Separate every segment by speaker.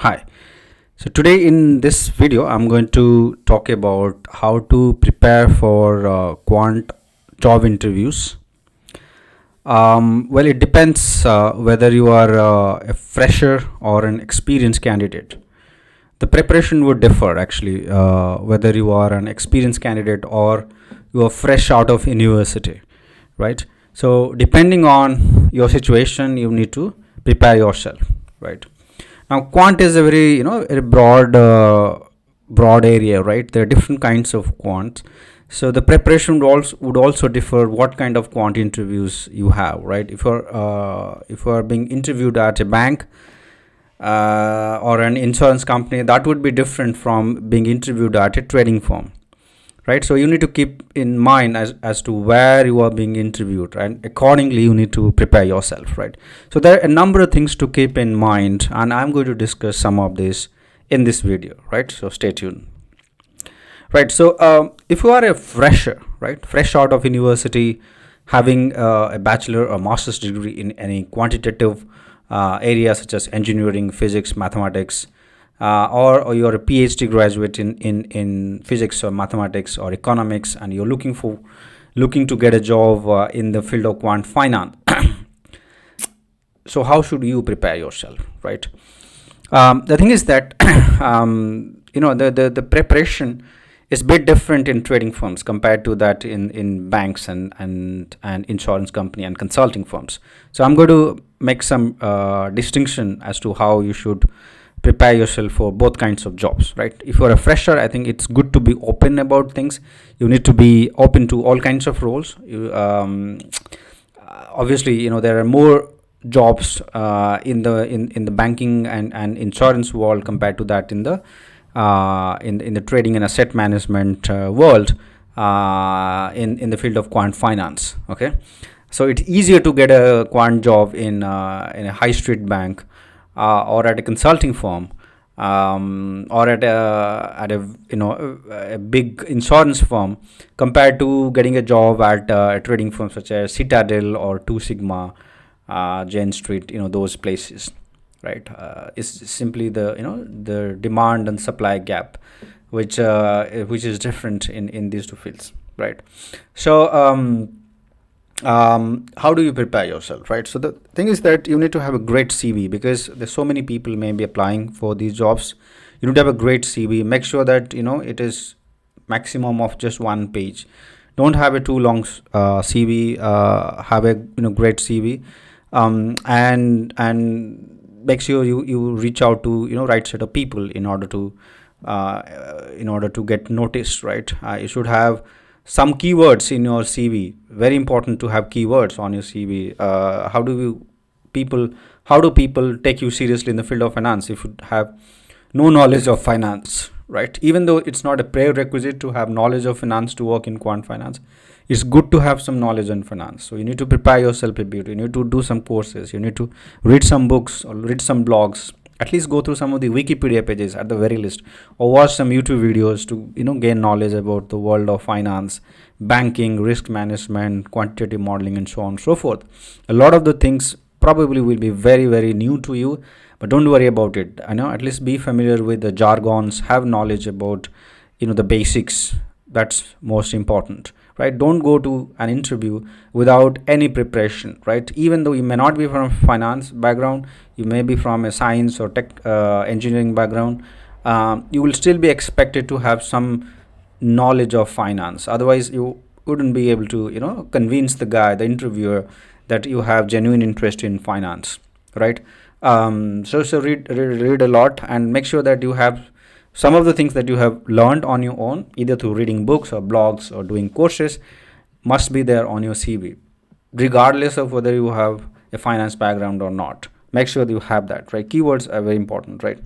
Speaker 1: Hi. So today in this video, I'm going to talk about how to prepare for quant job interviews. Well, it depends whether you are a fresher or an experienced candidate. The preparation would differ actually, whether you are an experienced candidate or you are fresh out of university, right? So depending on your situation, you need to prepare yourself, right? Now, quant is a very very broad area, right? There are different kinds of quants. So the preparation would also differ what kind of quant interviews you have, right? If you are being interviewed at a bank or an insurance company, that would be different from being interviewed at a trading firm, right? So you need to keep in mind as to where you are being interviewed, and accordingly you need to prepare yourself, right? So there are a number of things to keep in mind, and I'm going to discuss some of this in this video, right? So stay tuned. Right, so if you are a fresher, right, fresh out of university, having a bachelor or master's degree in any quantitative area such as engineering, physics, mathematics, or you're a PhD graduate in physics or mathematics or economics, and you're looking to get a job in the field of quant finance. So how should you prepare yourself, right? The thing is that the preparation is a bit different in trading firms compared to that in banks and insurance company and consulting firms. So I'm going to make some distinction as to how you should prepare yourself for both kinds of jobs, right? If you're a fresher, I think it's good to be open about things. You need to be open to all kinds of roles. Obviously, there are more jobs in the banking and insurance world compared to that in the trading and asset management world in the field of quant finance. Okay, so it's easier to get a quant job in a high street bank or at a consulting firm, or at a big insurance firm, compared to getting a job at a trading firm such as Citadel or Two Sigma, Jane Street, those places, right? It's simply the demand and supply gap, which is different in these two fields, right? So how do you prepare yourself, right? So the thing is that you need to have a great CV, because there's so many people may be applying for these jobs. You need to have a great CV. Make sure that it is maximum of just one page. Don't have a too long CV. Have a great CV, and make sure you reach out to right set of people in order to get noticed, right? You should have some keywords in your CV. Very important to have keywords on your CV. How do people take you seriously in the field of finance if you have no knowledge of finance, right? Even though it's not a prerequisite to have knowledge of finance to work in quant finance, it's good to have some knowledge on finance. So you need to prepare yourself a bit. You need to do some courses. You need to read some books or read some blogs. At least go through some of the Wikipedia pages at the very least, or watch some YouTube videos to gain knowledge about the world of finance, banking, risk management, quantitative modeling, and so on and so forth. A lot of the things probably will be very, very new to you, but don't worry about it. At least be familiar with the jargons, have knowledge about the basics. That's most important, right? Don't go to an interview without any preparation, right? Even though you may not be from a finance background, you may be from a science or tech engineering background, you will still be expected to have some knowledge of finance. Otherwise you wouldn't be able to convince the interviewer that you have genuine interest in finance, right? So read a lot, and make sure that you have some of the things that you have learned on your own, either through reading books or blogs or doing courses, must be there on your CV, regardless of whether you have a finance background or not. Make sure that you have that, right? Keywords are very important, right?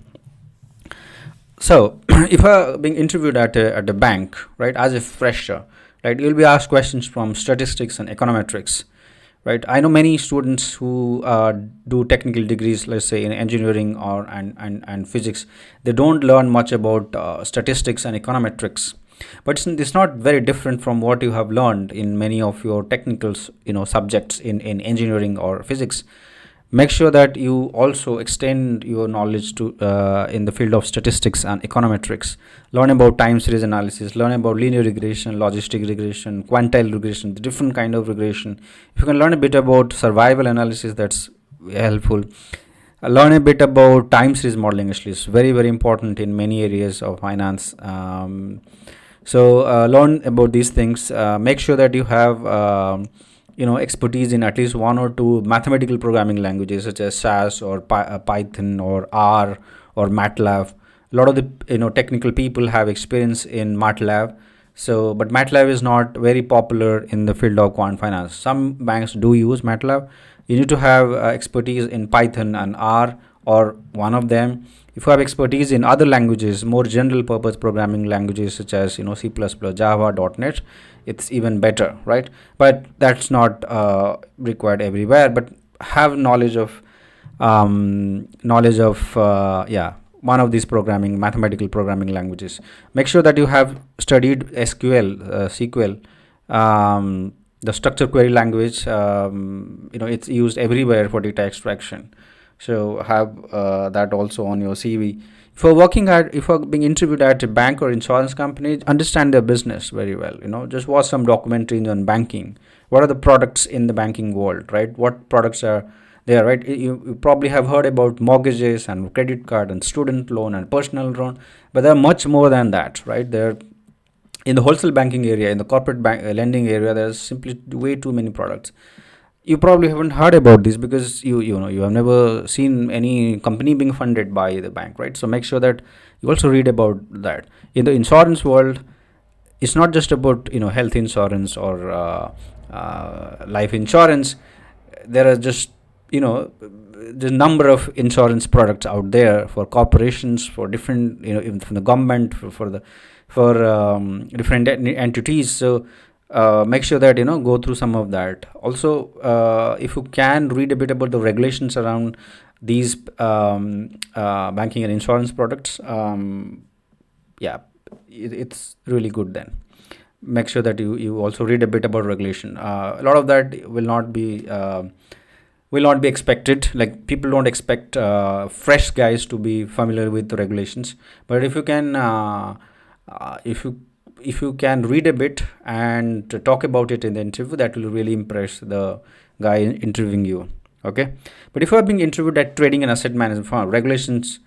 Speaker 1: So if you're being interviewed at a bank, right, as a fresher, right, you'll be asked questions from statistics and econometrics, right? I know many students who do technical degrees, let's say in engineering or and physics. They don't learn much about statistics and econometrics, but it's not very different from what you have learned in many of your technical subjects in engineering or physics. Make sure that you also extend your knowledge to in the field of statistics and econometrics. Learn about time series analysis, learn about linear regression, logistic regression, quantile regression, the different kind of regression. If you can learn a bit about survival analysis, that's helpful. Learn a bit about time series modeling. Actually, it's very, very important in many areas of finance. So learn about these things. Make sure that you have expertise in at least one or two mathematical programming languages such as SAS or Python or R or MATLAB. A lot of the technical people have experience in MATLAB. So, but MATLAB is not very popular in the field of quant finance. Some banks do use MATLAB. You need to have expertise in Python and R or one of them. If you have expertise in other languages, more general purpose programming languages such as C++, Java, .NET, it's even better, right? But that's not required everywhere. But have knowledge of one of these mathematical programming languages. Make sure that you have studied SQL, SQL, the structured query language. It's used everywhere for data extraction. So have that also on your CV. If you're being interviewed at a bank or insurance company, understand their business very well. Just watch some documentaries on banking. What are the products in the banking world, right? What products are there, right? You probably have heard about mortgages and credit card and student loan and personal loan, but there are much more than that, right? There, in the wholesale banking area, in the corporate lending area, there's simply way too many products. You probably haven't heard about this because you have never seen any company being funded by the bank, right? So make sure that you also read about that. In the insurance world, it's not just about health insurance or life insurance. There are just the number of insurance products out there for corporations, for different even from the government, for different entities. So make sure that go through some of that. Also, if you can read a bit about the regulations around these banking and insurance products, it's really good. Then make sure that you also read a bit about regulation. A lot of that will not be expected. Like, people don't expect fresh guys to be familiar with the regulations, but if you can if you can read a bit and talk about it in the interview, that will really impress the guy interviewing you. Okay, but if you are being interviewed at trading and asset management regulations,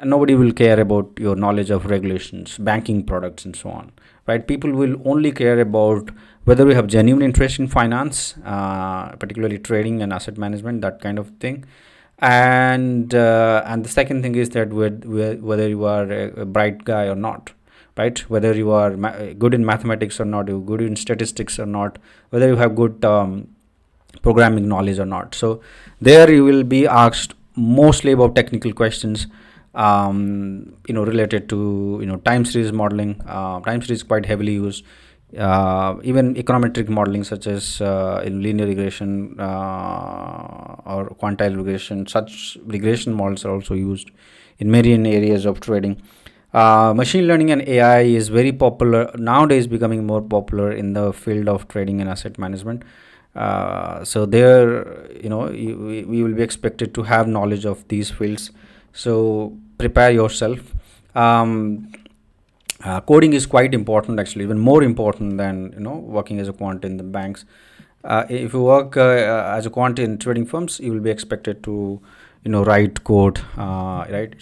Speaker 1: nobody will care about your knowledge of regulations, banking products, and so on, right? People will only care about whether you have genuine interest in finance, particularly trading and asset management, that kind of thing. And the second thing is that whether you are a bright guy or not, right? Whether you are good in mathematics or not, you're good in statistics or not, whether you have good programming knowledge or not. So there you will be asked mostly about technical questions related to time series modeling. Time series is quite heavily used. Even econometric modeling such as in linear regression or quantile regression, such regression models are also used in many areas of trading. Machine learning and AI is very popular nowadays, becoming more popular in the field of trading and asset management. So there, we will be expected to have knowledge of these fields. So prepare yourself. Coding is quite important, actually, even more important than working as a quant in the banks. If you work as a quant in trading firms, you will be expected to write code, right?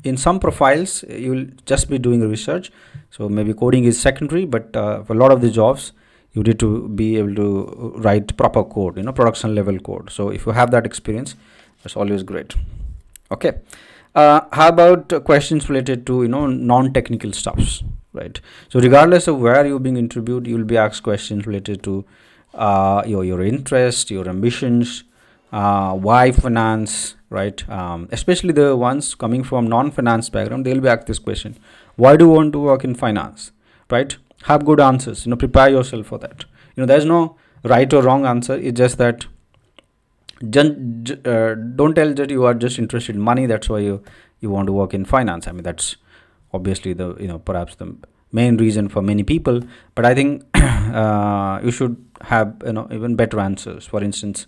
Speaker 1: In some profiles you will just be doing research, so maybe coding is secondary, but for a lot of the jobs you need to be able to write proper code, production level code. So if you have that experience, that's always great. Okay. How about questions related to non-technical stuffs, right? So regardless of where you're being interviewed, you will be asked questions related to your interest, your ambitions, why finance, right? Especially the ones coming from non-finance background, they'll be asked this question: why do you want to work in finance, right? Have good answers. Prepare yourself for that. There's no right or wrong answer. It's just that don't tell that you are just interested in money, that's why you want to work in finance. I mean, that's obviously the perhaps the main reason for many people, but I think you should have even better answers. For instance,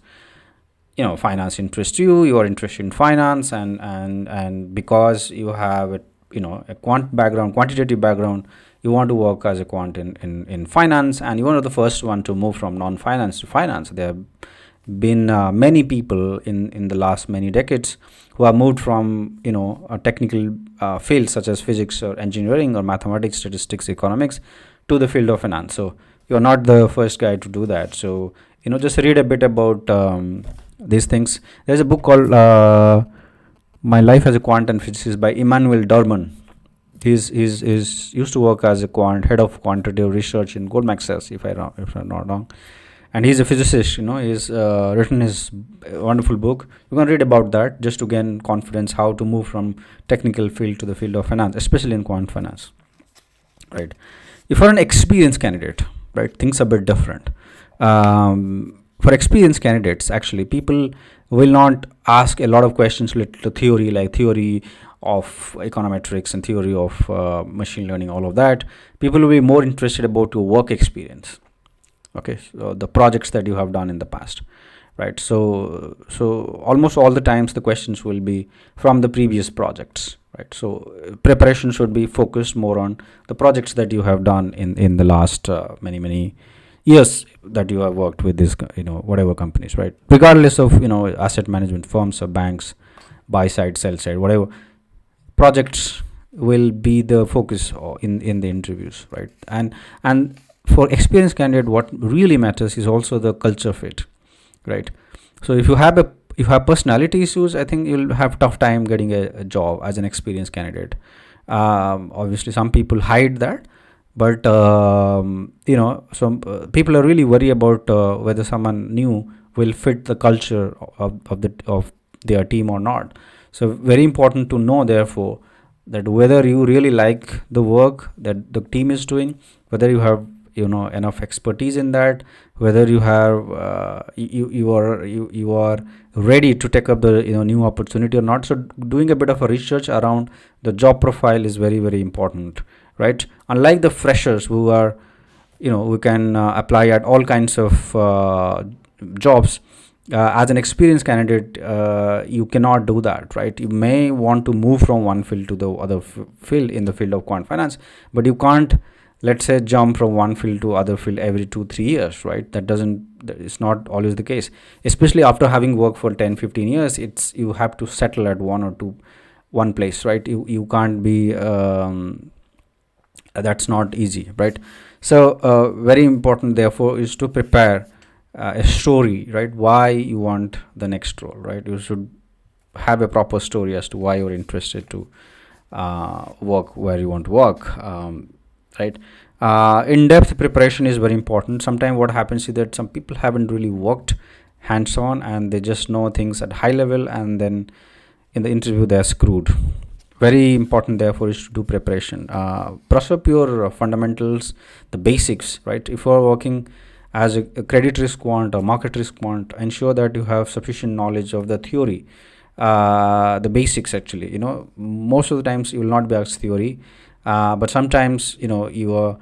Speaker 1: finance interests you. You are interested in finance, and because you have a quantitative background, you want to work as a quant in finance, and you are the first one to move from non-finance to finance. There have been many people in the last many decades who have moved from a technical fields such as physics or engineering or mathematics, statistics, economics, to the field of finance. So you're not the first guy to do that. So just read a bit about these things. There's a book called My Life as a Quant and Physicist by Emmanuel Dorman. He's used to work as a head of quantitative research in Goldman Sachs, if I'm not wrong, and he's a physicist. He's written his wonderful book. You can read about that just to gain confidence how to move from technical field to the field of finance, especially in quant finance, right? If you're an experienced candidate, right, things are a bit different. For experienced candidates, actually, people will not ask a lot of questions related to theory, like theory of econometrics and theory of machine learning, all of that. People will be more interested about your work experience, okay, so the projects that you have done in the past, right? So almost all the times the questions will be from the previous projects, right? So preparation should be focused more on the projects that you have done in the last many years that you have worked with this whatever companies, right? Regardless of asset management firms or banks, buy side, sell side, whatever, projects will be the focus in the interviews, right? And for experienced candidate, what really matters is also the culture fit, right? So if you have personality issues, I think you'll have tough time getting a job as an experienced candidate. Obviously some people hide that, but some people are really worried about whether someone new will fit the culture of their team or not. So very important to know, therefore, that whether you really like the work that the team is doing, whether you have enough expertise in that, whether you have you are ready to take up the new opportunity or not. So doing a bit of a research around the job profile is very, very important, right? Unlike the freshers who are who can apply at all kinds of jobs, as an experienced candidate, you cannot do that, right? You may want to move from one field to the other field in the field of quant finance, but you can't, let's say, jump from one field to other field every 2-3 years, right? It's not always the case, especially after having worked for 10-15 years. You have to settle at one place, right? You can't be that's not easy, right? So very important, therefore, is to prepare a story, right? Why you want the next role, right? You should have a proper story as to why you're interested to work where you want to work, right? In-depth preparation is very important. Sometimes what happens is that some people haven't really worked hands-on and they just know things at high level, and then in the interview they're screwed. Very important, therefore, is to do preparation. Brush up your fundamentals, the basics, right? If you're working as a credit risk quant or market risk quant, ensure that you have sufficient knowledge of the theory, the basics. Actually, most of the times you will not be asked theory, but sometimes you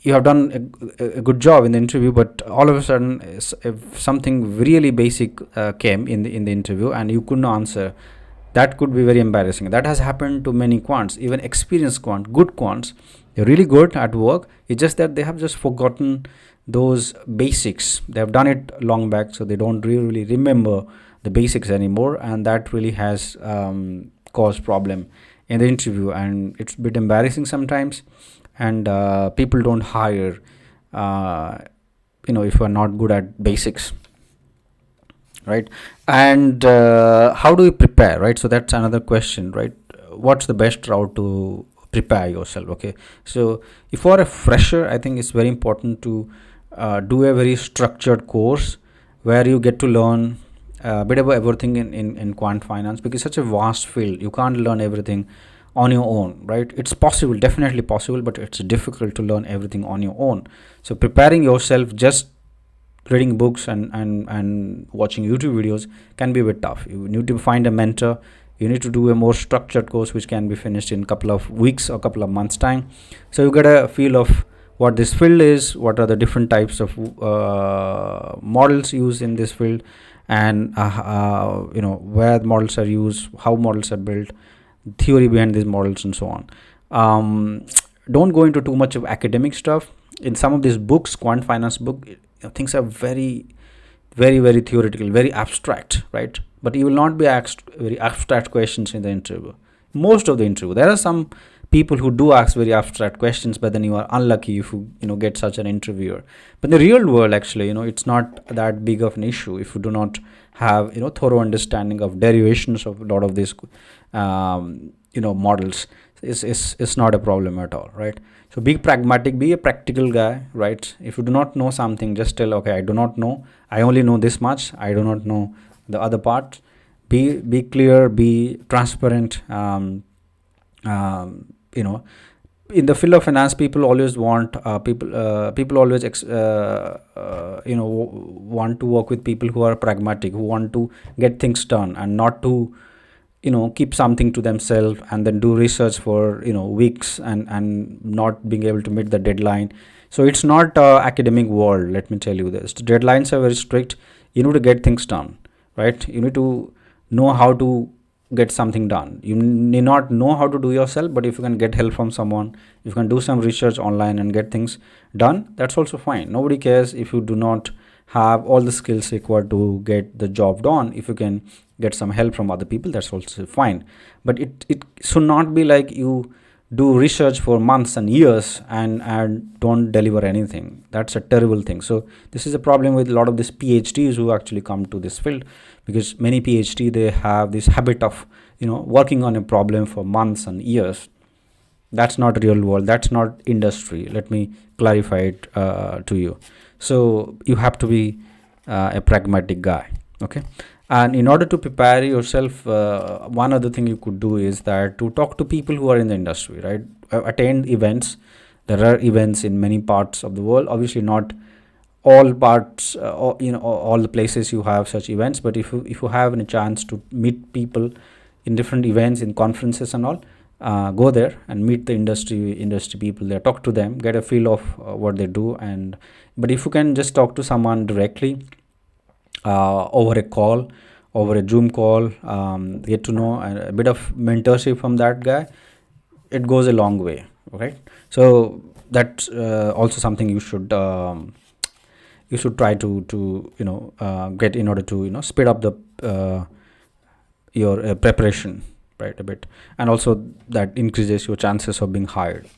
Speaker 1: have done a good job in the interview, but all of a sudden if something really basic came in the interview and you couldn't answer, that could be very embarrassing. That has happened to many quants, even experienced good quants. They're really good at work. It's just that they have just forgotten those basics. They have done it long back, so they don't really remember the basics anymore, and that really has caused problem in the interview, and it's a bit embarrassing sometimes. And people don't hire if you're not good at basics, right? And how do you prepare, right? So that's another question, right? What's the best route to prepare yourself? Okay, so if you're a fresher, I think it's very important to do a very structured course where you get to learn a bit about everything in quant finance, because it's such a vast field. You can't learn everything on your own, right? It's possible, definitely possible, but it's difficult to learn everything on your own. So preparing yourself, just reading books and watching YouTube videos, can be a bit tough. You need to find a mentor. You need to do a more structured course which can be finished in a couple of weeks or a couple of months time. So you get a feel of what this field is, what are the different types of models used in this field, and where the models are used, how models are built, theory behind these models, and so on. Don't go into too much of academic stuff. In some of these books, quant finance book, things are very, very, very theoretical, very abstract, right? But you will not be asked very abstract questions in the interview. Most of the interview, there are some people who do ask very abstract questions, but then you are unlucky if you get such an interviewer. But in the real world, actually, it's not that big of an issue if you do not have thorough understanding of derivations of a lot of these models. It's not a problem at all, right? So be pragmatic, be a practical guy, right? If you do not know something, just tell, okay, I do not know, I only know this much, I do not know the other part. Be clear, be transparent. In the field of finance, people always want people always want to work with people who are pragmatic, who want to get things done, and not to keep something to themselves and then do research for weeks and not being able to meet the deadline. So it's not academic world, let me tell you this. The deadlines are very strict. You need to get things done, right? You need to know how to get something done. You need not know how to do yourself, but if you can get help from someone, if you can do some research online and get things done, that's also fine. Nobody cares if you do not have all the skills required to get the job done. If you can get some help from other people, that's also fine. But it should not be like you do research for months and years and don't deliver anything. That's a terrible thing. So this is a problem with a lot of these PhDs who actually come to this field, because many PhD, they have this habit of working on a problem for months and years. That's not real world, that's not industry. Let me clarify it to you. So you have to be a pragmatic guy, okay? And in order to prepare yourself, one other thing you could do is that to talk to people who are in the industry, right? Attend events. There are events in many parts of the world. Obviously, not all parts, all the places you have such events. But if you have a chance to meet people in different events, in conferences and all, go there and meet the industry people there. Talk to them, get a feel of what they do. But if you can just talk to someone directly, over a call, over a Zoom call, get to know a bit of mentorship from that guy, it goes a long way. Okay, so that's also something you should try to get, in order to speed up the your preparation, right, a bit, and also that increases your chances of being hired.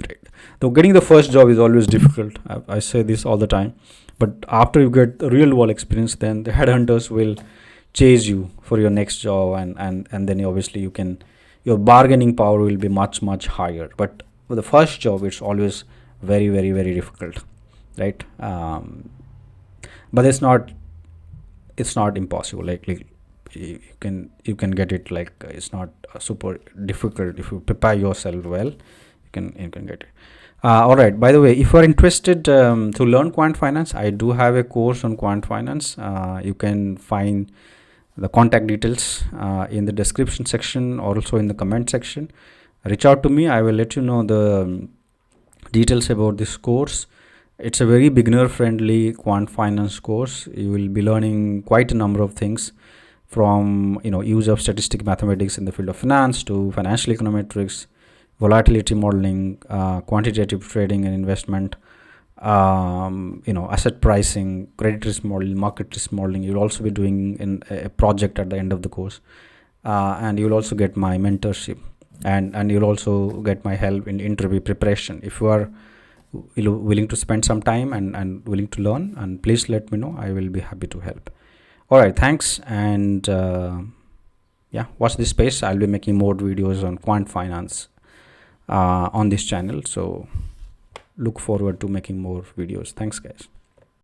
Speaker 1: Right. So getting the first job is always difficult. I say this all the time. But after you get the real world experience, then the headhunters will chase you for your next job, and then obviously your bargaining power will be much, much higher. But for the first job, it's always very, very, very difficult, right? But it's not impossible. Like you can get it. Like it's not super difficult if you prepare yourself well. You can get it. All right. By the way, if you are interested to learn quant finance, I do have a course on quant finance. You can find the contact details in the description section, or also in the comment section. Reach out to me. I will let you know the details about this course. It's a very beginner friendly quant finance course. You will be learning quite a number of things, from use of statistic mathematics in the field of finance to financial econometrics, volatility modeling, quantitative trading and investment, asset pricing, credit risk modeling, market risk modeling. You'll also be doing a project at the end of the course, and you'll also get my mentorship, and you'll also get my help in interview preparation. If you are willing to spend some time and willing to learn, and please let me know. I will be happy to help. All right, thanks, and watch this space. I'll be making more videos on quant finance on this channel, so look forward to making more videos. Thanks, guys.